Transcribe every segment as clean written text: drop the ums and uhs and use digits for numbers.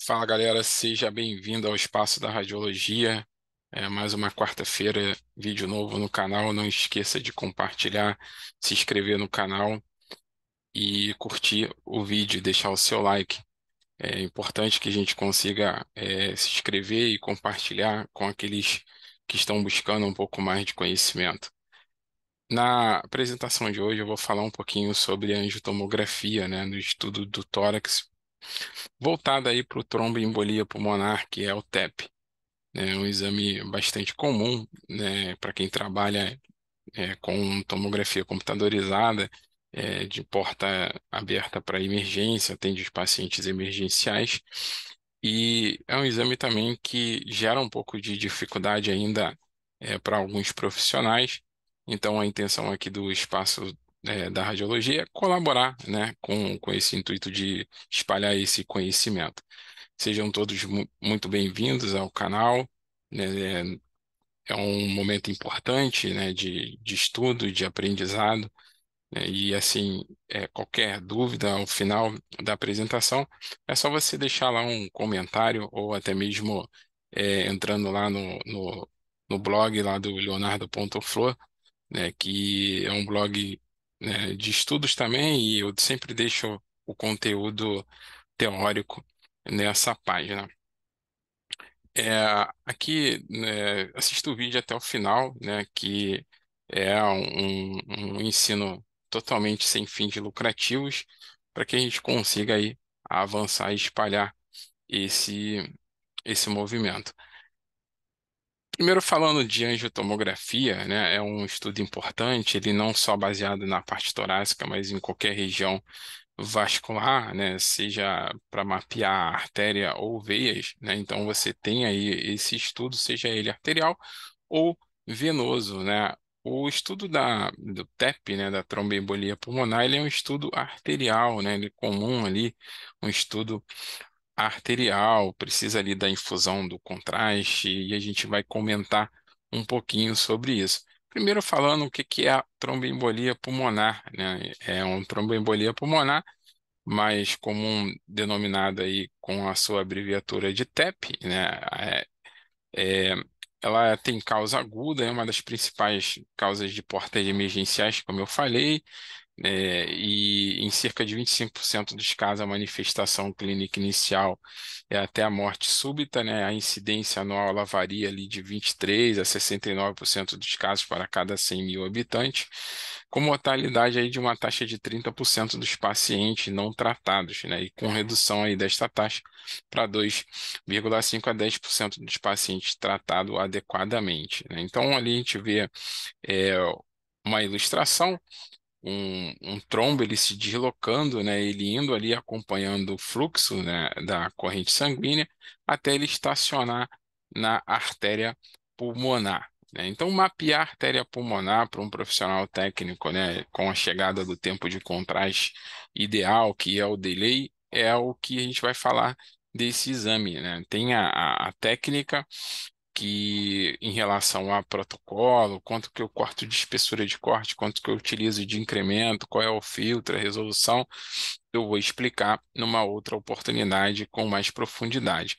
Fala galera, seja bem-vindo ao Espaço da Radiologia. Mais uma quarta-feira, vídeo novo no canal. Não esqueça de compartilhar, se inscrever no canal e curtir o vídeo, deixar o seu like. É importante que a gente consiga se inscrever e compartilhar com aqueles que estão buscando um pouco mais de conhecimento. Na apresentação de hoje, eu vou falar um pouquinho sobre angiotomografia, né, no estudo do tórax, voltada aí para o tromboembolia pulmonar, que é o TEP. É um exame bastante comum, né, para quem trabalha com tomografia computadorizada, de porta aberta para emergência, atende os pacientes emergenciais, e é um exame também que gera um pouco de dificuldade ainda para alguns profissionais. Então, a intenção aqui do espaço da radiologia é colaborar, né, com esse intuito de espalhar esse conhecimento. Sejam todos muito bem-vindos ao canal, né? É um momento importante, né, de estudo, de aprendizado, né? E assim, qualquer dúvida ao final da apresentação, é só você deixar lá um comentário ou até mesmo entrando lá no blog lá do Leonardo.flor, né, que é um blog, né, de estudos também, e eu sempre deixo o conteúdo teórico nessa página. Aqui, né, assista o vídeo até o final, né, que é um ensino totalmente sem fins lucrativos, para que a gente consiga aí avançar e espalhar esse, esse movimento. Primeiro, falando de angiotomografia, né, é um estudo importante, ele não só baseado na parte torácica, mas em qualquer região vascular, né, seja para mapear artéria ou veias, né, então você tem aí esse estudo, seja ele arterial ou venoso, né. O estudo do TEP, né, da tromboembolia pulmonar, ele é um estudo arterial, né, ele é comum ali, um estudo arterial, precisa ali da infusão do contraste, e a gente vai comentar um pouquinho sobre isso. Primeiro falando o que que é a tromboembolia pulmonar, né? É uma tromboembolia pulmonar, mais comum denominada aí com a sua abreviatura de TEP, né? É, ela tem causa aguda, é uma das principais causas de portas emergenciais, como eu falei, e em cerca de 25% dos casos, a manifestação clínica inicial é até a morte súbita, né? A incidência anual ela varia ali de 23 a 69% dos casos para cada 100 mil habitantes, com mortalidade aí de uma taxa de 30% dos pacientes não tratados, né? E com redução aí desta taxa para 2,5 a 10% dos pacientes tratados adequadamente, né? Então, ali a gente vê é, uma ilustração, um trombo ele se deslocando, né, ele indo ali acompanhando o fluxo, né, da corrente sanguínea até ele estacionar na artéria pulmonar, né? Então, mapear a artéria pulmonar para um profissional técnico, né, com a chegada do tempo de contraste ideal, que é o delay, é o que a gente vai falar desse exame, né? Tem a técnica que em relação a protocolo, quanto que eu corto de espessura de corte, quanto que eu utilizo de incremento, qual é o filtro, a resolução, eu vou explicar numa outra oportunidade com mais profundidade,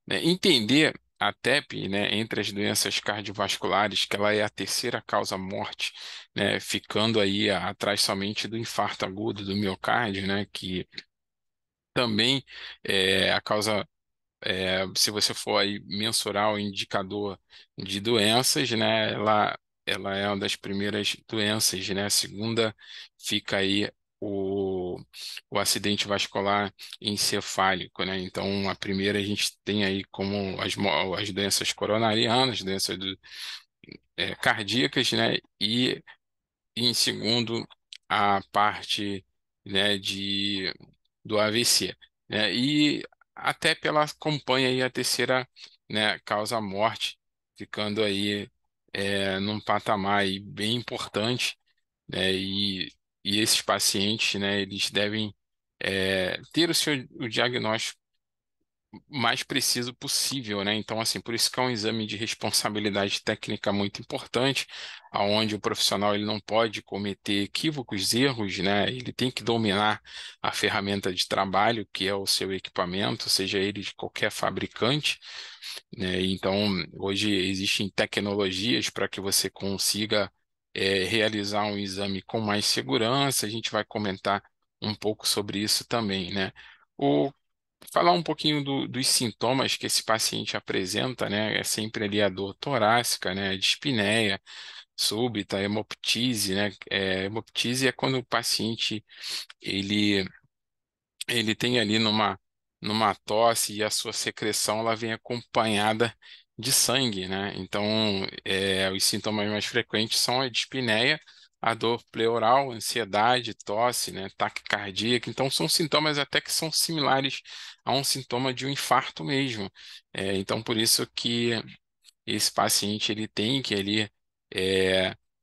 né? Entender a TEP, né, entre as doenças cardiovasculares, que ela é a terceira causa morte, né, ficando aí atrás somente do infarto agudo do miocárdio, né, que também é a causa, se você for aí mensurar o indicador de doenças, né, ela é uma das primeiras doenças, né? A segunda fica aí o acidente vascular encefálico, né? Então, a primeira a gente tem aí como as doenças coronarianas, doenças cardíacas, né? E em segundo, a parte, né, do AVC, né? E até pela acompanha aí a terceira, né, causa morte, ficando aí num patamar aí bem importante, né? E esses pacientes, né, eles devem ter o diagnóstico mais preciso possível, né? Então, assim, por isso que é um exame de responsabilidade técnica muito importante, aonde o profissional ele não pode cometer equívocos, erros, né? Ele tem que dominar a ferramenta de trabalho, que é o seu equipamento, seja ele de qualquer fabricante, né? Então, hoje existem tecnologias para que você consiga realizar um exame com mais segurança. A gente vai comentar um pouco sobre isso também, né? O Falar um pouquinho dos sintomas que esse paciente apresenta, né? É sempre ali a dor torácica, né? A dispneia súbita, hemoptise, né? Hemoptise é quando o paciente ele ele tem ali numa tosse e a sua secreção ela vem acompanhada de sangue, né? Então, os sintomas mais frequentes são a dispneia, a dor pleural, ansiedade, tosse, né? Taquicardia. Então, são sintomas até que são similares a um sintoma de um infarto mesmo. Então, por isso que esse paciente ele tem que ali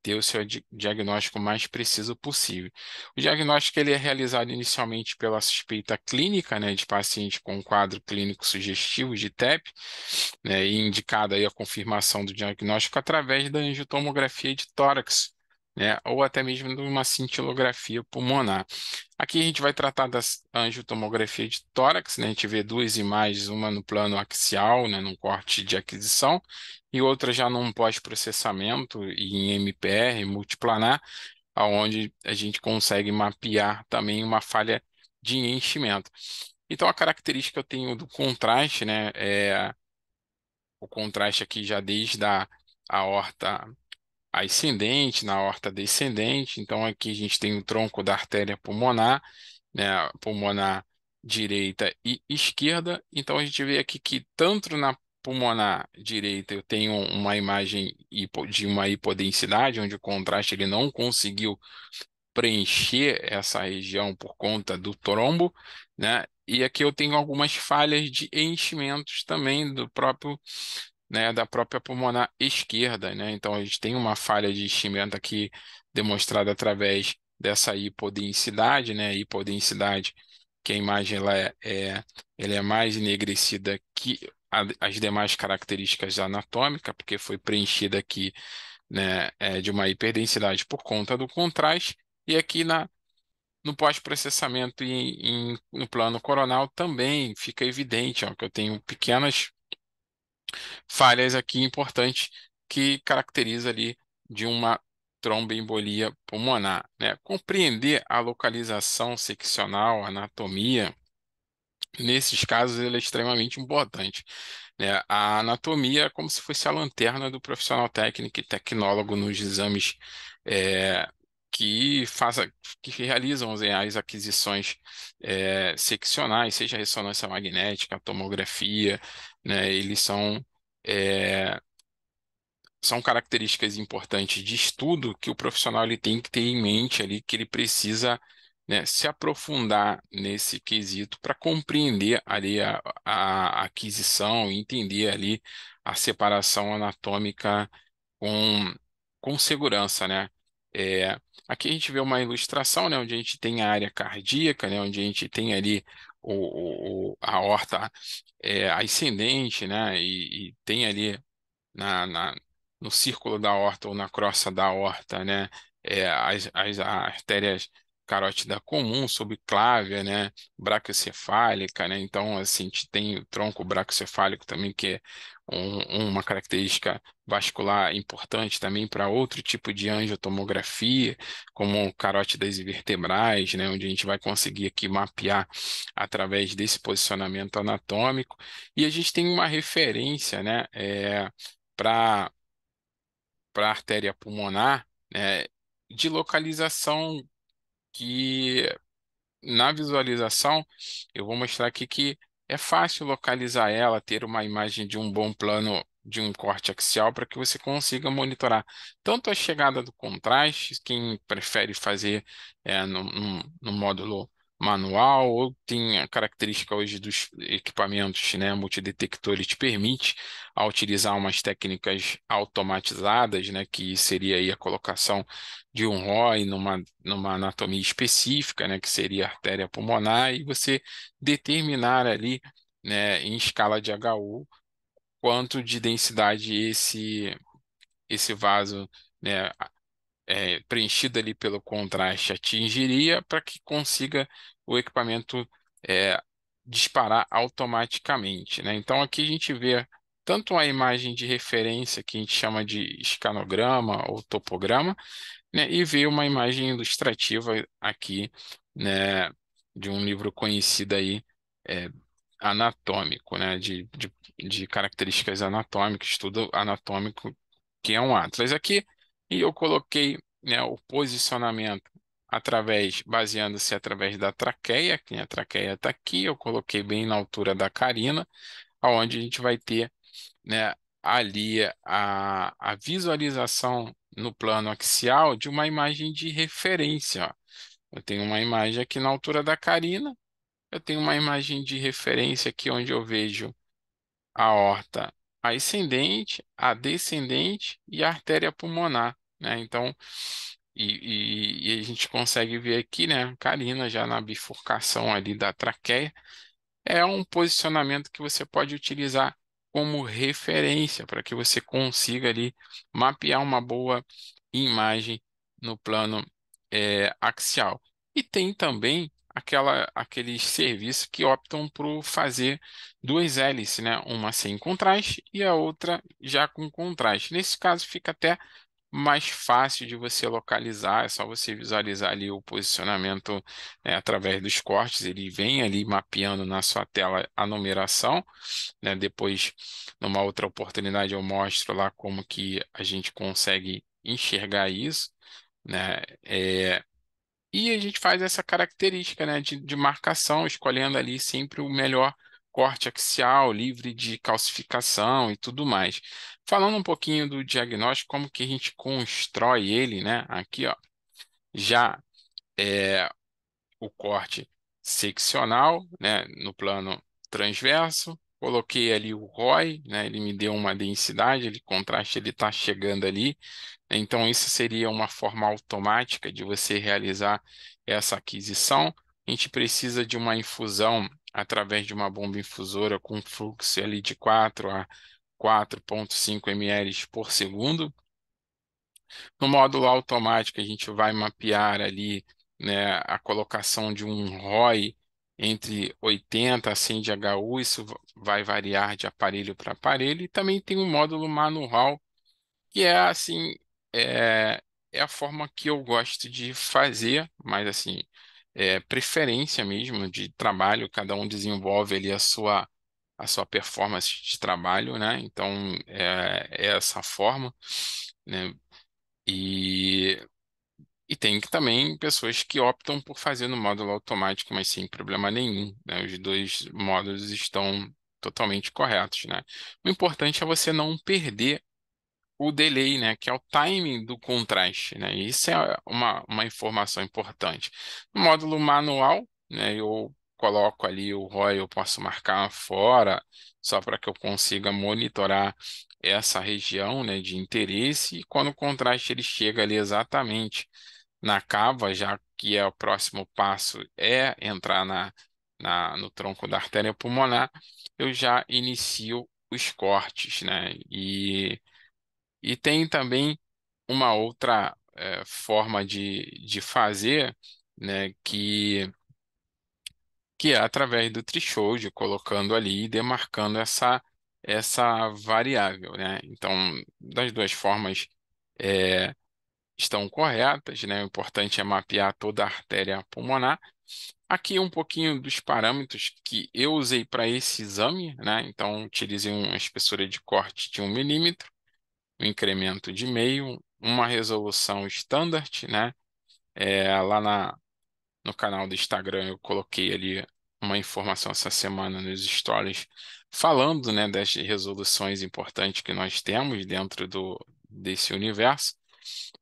ter o seu diagnóstico mais preciso possível. O diagnóstico ele é realizado inicialmente pela suspeita clínica, né, de paciente com um quadro clínico sugestivo de TEP, né, e indicada aí a confirmação do diagnóstico através da angiotomografia de tórax, né, ou até mesmo de uma cintilografia pulmonar. Aqui a gente vai tratar da angiotomografia de tórax, né? A gente vê duas imagens, uma no plano axial, né, num corte de aquisição, e outra já num pós-processamento e em MPR, multiplanar, aonde a gente consegue mapear também uma falha de enchimento. Então, a característica que eu tenho do contraste, né, é o contraste aqui já desde a aorta ascendente, na aorta descendente. Então, aqui a gente tem o tronco da artéria pulmonar, né, pulmonar direita e esquerda. Então, a gente vê aqui que tanto na pulmonar direita eu tenho uma imagem de uma hipodensidade, onde o contraste ele não conseguiu preencher essa região por conta do trombo, né? E aqui eu tenho algumas falhas de enchimentos também do próprio, né, da própria pulmonar esquerda, né? Então a gente tem uma falha de enchimento aqui demonstrada através dessa hipodensidade, né? Hipodensidade, que a imagem ela é mais enegrecida que as demais características anatômicas, porque foi preenchida aqui, né, de uma hiperdensidade por conta do contraste. E aqui no pós-processamento e no plano coronal também fica evidente, ó, que eu tenho pequenas falhas aqui importantes que caracteriza ali de uma tromboembolia pulmonar, né? Compreender a localização seccional, a anatomia, nesses casos ele é extremamente importante, né? A anatomia é como se fosse a lanterna do profissional técnico e tecnólogo nos exames é, que faça, que realizam as aquisições seccionais, seja ressonância magnética, tomografia, né? Eles é, são características importantes de estudo que o profissional ele tem que ter em mente ali que ele precisa, né, se aprofundar nesse quesito para compreender ali a aquisição e entender ali a separação anatômica com, com segurança, né? É, aqui a gente vê uma ilustração, né, onde a gente tem a área cardíaca, né, onde a gente tem ali a aorta ascendente, né, e tem ali na, na- no círculo da aorta ou na crosta da aorta, né? As artérias carótida comum, subclávia, né? Braquiocefálica, né? Então, assim, a gente tem o tronco braquiocefálico também, que é uma característica vascular importante também para outro tipo de angiotomografia, como carótidas e vertebrais, né? Onde a gente vai conseguir aqui mapear através desse posicionamento anatômico. E a gente tem uma referência, né? Para a artéria pulmonar, né, de localização que na visualização eu vou mostrar aqui que é fácil localizar ela, ter uma imagem de um bom plano de um corte axial para que você consiga monitorar tanto a chegada do contraste, quem prefere fazer no módulo manual, ou tem a característica hoje dos equipamentos, né, multidetectores te permite a utilizar umas técnicas automatizadas, né, que seria aí a colocação de um ROI numa anatomia específica, né, que seria a artéria pulmonar, e você determinar ali né, em escala de HU, quanto de densidade esse vaso, né, preenchido ali pelo contraste atingiria para que consiga o equipamento é, disparar automaticamente, né? Então aqui a gente vê tanto a imagem de referência que a gente chama de escanograma ou topograma, né? E vê uma imagem ilustrativa aqui, né? De um livro conhecido aí, é, anatômico, né? De características anatômicas, estudo anatômico, que é um atlas aqui, e eu coloquei, né, o posicionamento baseando-se através da traqueia, que a traqueia está aqui, eu coloquei bem na altura da carina, aonde a gente vai ter, né, ali a visualização no plano axial de uma imagem de referência. Ó. Eu tenho uma imagem aqui na altura da carina, eu tenho uma imagem de referência aqui onde eu vejo a aorta ascendente, a descendente e a artéria pulmonar, né? Então, e a gente consegue ver aqui, né, a carina já na bifurcação ali da traqueia, é um posicionamento que você pode utilizar como referência para que você consiga ali mapear uma boa imagem no plano axial. E tem também aqueles serviços que optam por fazer duas hélices, né? Uma sem contraste e a outra já com contraste. Nesse caso, fica até mais fácil de você localizar, é só você visualizar ali o posicionamento, através dos cortes, ele vem ali mapeando na sua tela a numeração, né? Depois, numa outra oportunidade, eu mostro lá como que a gente consegue enxergar isso, né? E a gente faz essa característica, né, de marcação, escolhendo ali sempre o melhor corte axial, livre de calcificação e tudo mais. Falando um pouquinho do diagnóstico, como que a gente constrói ele, né? Aqui, ó, já é o corte seccional, né, no plano transverso. Coloquei ali o ROI, né, ele me deu uma densidade, ele contraste, ele está chegando ali. Então, isso seria uma forma automática de você realizar essa aquisição. A gente precisa de uma infusão através de uma bomba infusora com fluxo ali de 4 a 4,5 ml por segundo. No módulo automático, a gente vai mapear ali, né, a colocação de um ROI entre 80 a 100 de HU, isso vai variar de aparelho para aparelho. E também tem um módulo manual que é assim, é, é a forma que eu gosto de fazer, mas assim, preferência mesmo de trabalho, cada um desenvolve ali a sua performance de trabalho, né? Então, é essa forma, né? E, e tem que também pessoas que optam por fazer no módulo automático, mas sem problema nenhum, né? Os dois módulos estão totalmente corretos, né? O importante é você não perder o delay, né, que é o timing do contraste, né? Isso é uma informação importante. No módulo manual, né, eu coloco ali o ROI, eu posso marcar fora, só para que eu consiga monitorar essa região, né, de interesse, e quando o contraste ele chega ali exatamente na cava, já que é o próximo passo é entrar no tronco da artéria pulmonar, eu já inicio os cortes, né? E tem também uma outra forma de fazer, né, que é através do threshold, colocando ali e demarcando essa variável, né? Então, das duas formas é, estão corretas, né? O importante é mapear toda a artéria pulmonar. Aqui um pouquinho dos parâmetros que eu usei para esse exame, né? Então, utilizei uma espessura de corte de 1 milímetro, um incremento de meio, uma resolução standard, né? Lá no canal do Instagram eu coloquei ali uma informação essa semana nos stories falando, né, das resoluções importantes que nós temos dentro desse universo.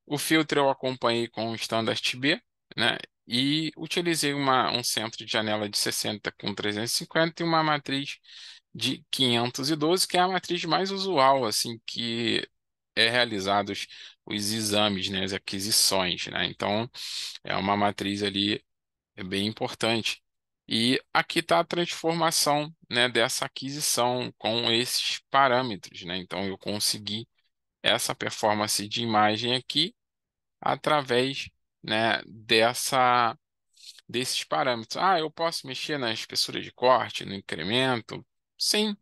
O filtro eu acompanhei com o standard B, né? E utilizei um centro de janela de 60 com 350 e uma matriz de 512, que é a matriz mais usual, assim, que realizados os exames, né, as aquisições, né? Então, é uma matriz ali bem importante. E aqui está a transformação, né, dessa aquisição com esses parâmetros, né? Então eu consegui essa performance de imagem aqui através, né, desses parâmetros. Ah, eu posso mexer na espessura de corte, no incremento? Sim,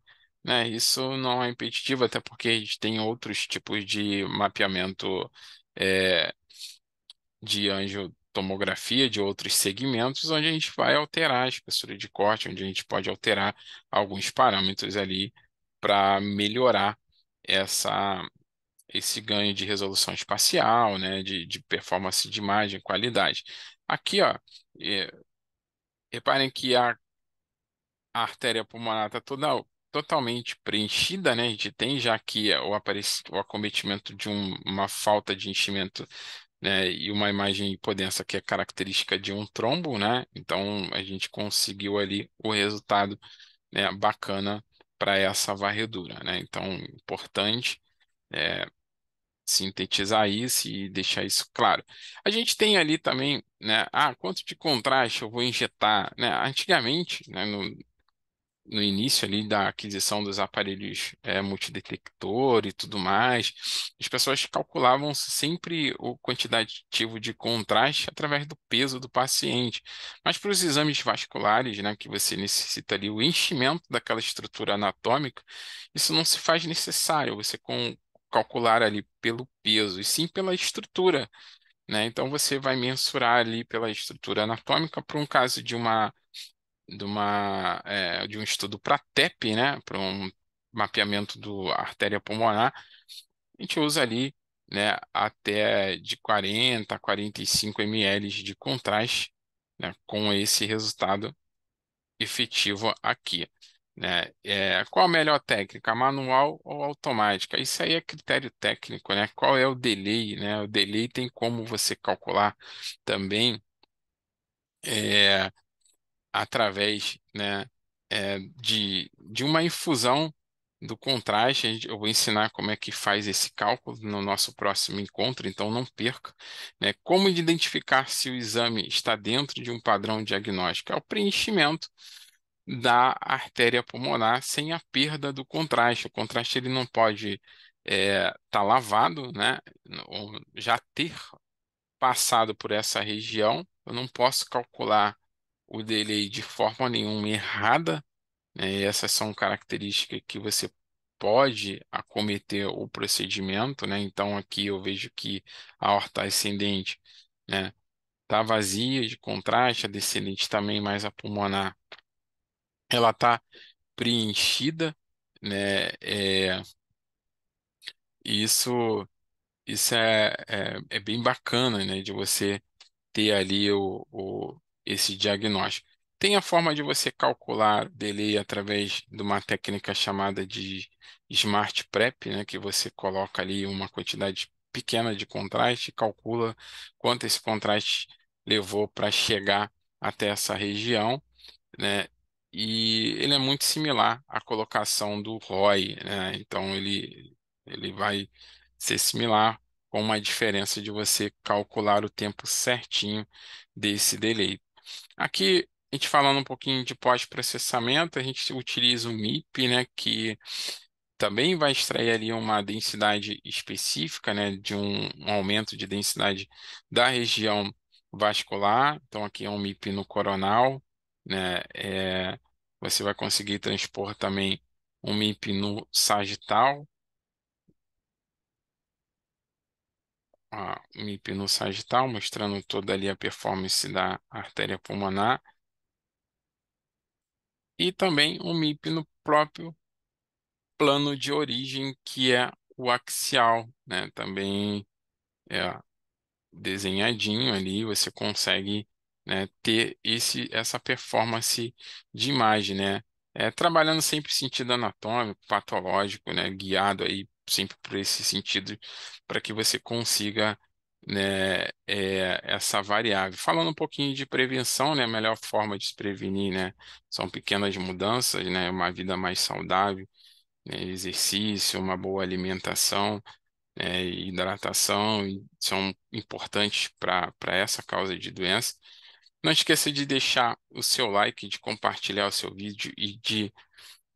né? Isso não é impeditivo, até porque a gente tem outros tipos de mapeamento de angiotomografia de outros segmentos, onde a gente vai alterar a espessura de corte, onde a gente pode alterar alguns parâmetros ali para melhorar essa, esse ganho de resolução espacial, né, de performance de imagem, qualidade. Aqui, ó, é, reparem que a artéria pulmonar está totalmente preenchida, né? A gente tem já aqui o acometimento de uma falta de enchimento, né? E uma imagem hipodensa que é característica de um trombo, né? Então a gente conseguiu ali o resultado, né, bacana para essa varredura, né? Então, importante é, sintetizar isso e deixar isso claro. A gente tem ali também, né? Ah, quanto de contraste eu vou injetar, né? Antigamente, né, no início ali da aquisição dos aparelhos multidetector e tudo mais, as pessoas calculavam sempre o quantitativo de contraste através do peso do paciente. Mas para os exames vasculares, né, que você necessita ali o enchimento daquela estrutura anatômica, isso não se faz necessário, calcular ali pelo peso, e sim pela estrutura, né? Então você vai mensurar ali pela estrutura anatômica para um caso de um estudo para TEP, né, para um mapeamento do artéria pulmonar, a gente usa ali, né, até de 40 a 45 ml de contraste, né, com esse resultado efetivo aqui, né? Qual a melhor técnica, manual ou automática? Isso aí é critério técnico, né? Qual é o delay, né? O delay tem como você calcular também. é, Através, né, de uma infusão do contraste. Eu vou ensinar como é que faz esse cálculo no nosso próximo encontro, então não perca, né? Como identificar se o exame está dentro de um padrão diagnóstico? É o preenchimento da artéria pulmonar sem a perda do contraste. O contraste ele não pode estar lavado, né? Ou já ter passado por essa região. Eu não posso calcular o delay de forma nenhuma errada, né? E essas são características que você pode acometer o procedimento, né? Então aqui eu vejo que a aorta ascendente, né, tá vazia de contraste, a descendente também, mais a pulmonar, ela tá preenchida, né? E isso é bem bacana, né? De você ter ali esse diagnóstico. Tem a forma de você calcular o delay através de uma técnica chamada de Smart Prep, né, que você coloca ali uma quantidade pequena de contraste e calcula quanto esse contraste levou para chegar até essa região, né? E ele é muito similar à colocação do ROI, né? Então ele vai ser similar, com uma diferença de você calcular o tempo certinho desse delay. Aqui, a gente falando um pouquinho de pós-processamento, a gente utiliza o MIP, né, que também vai extrair ali uma densidade específica, né, de um aumento de densidade da região vascular. Então, aqui é um MIP no coronal, né, você vai conseguir transpor também um MIP no sagital, um MIP no sagital, mostrando toda ali a performance da artéria pulmonar, e também um MIP no próprio plano de origem, que é o axial, né? Também é desenhadinho ali, você consegue, né, ter essa performance de imagem, né? Trabalhando sempre sentido anatômico, patológico, né? Guiado aí sempre por esse sentido, para que você consiga, né, essa variável. Falando um pouquinho de prevenção, né? A melhor forma de se prevenir, né? São pequenas mudanças, né? Uma vida mais saudável, né, exercício, uma boa alimentação, e hidratação são importantes para essa causa de doença. Não esqueça de deixar o seu like, de compartilhar o seu vídeo e de,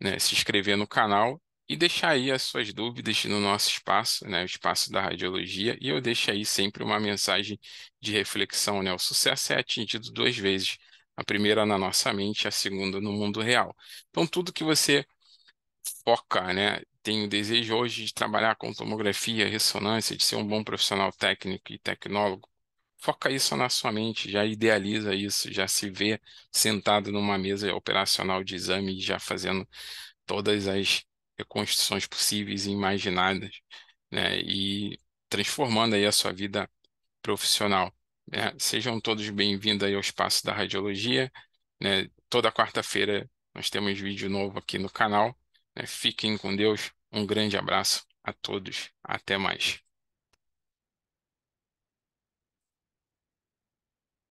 né, se inscrever no canal e deixar aí as suas dúvidas no nosso espaço, né, o espaço da radiologia, e eu deixo aí sempre uma mensagem de reflexão, né? O sucesso é atingido duas vezes, a primeira na nossa mente, a segunda no mundo real. Então, tudo que você foca, né, tem o desejo hoje de trabalhar com tomografia, ressonância, de ser um bom profissional técnico e tecnólogo, foca isso na sua mente, já idealiza isso, já se vê sentado numa mesa operacional de exame, já fazendo todas as reconstruções possíveis e imaginadas, né? E transformando aí a sua vida profissional, né? Sejam todos bem-vindos aí ao Espaço da Radiologia, né? Toda quarta-feira nós temos vídeo novo aqui no canal, né? Fiquem com Deus, um grande abraço a todos, até mais.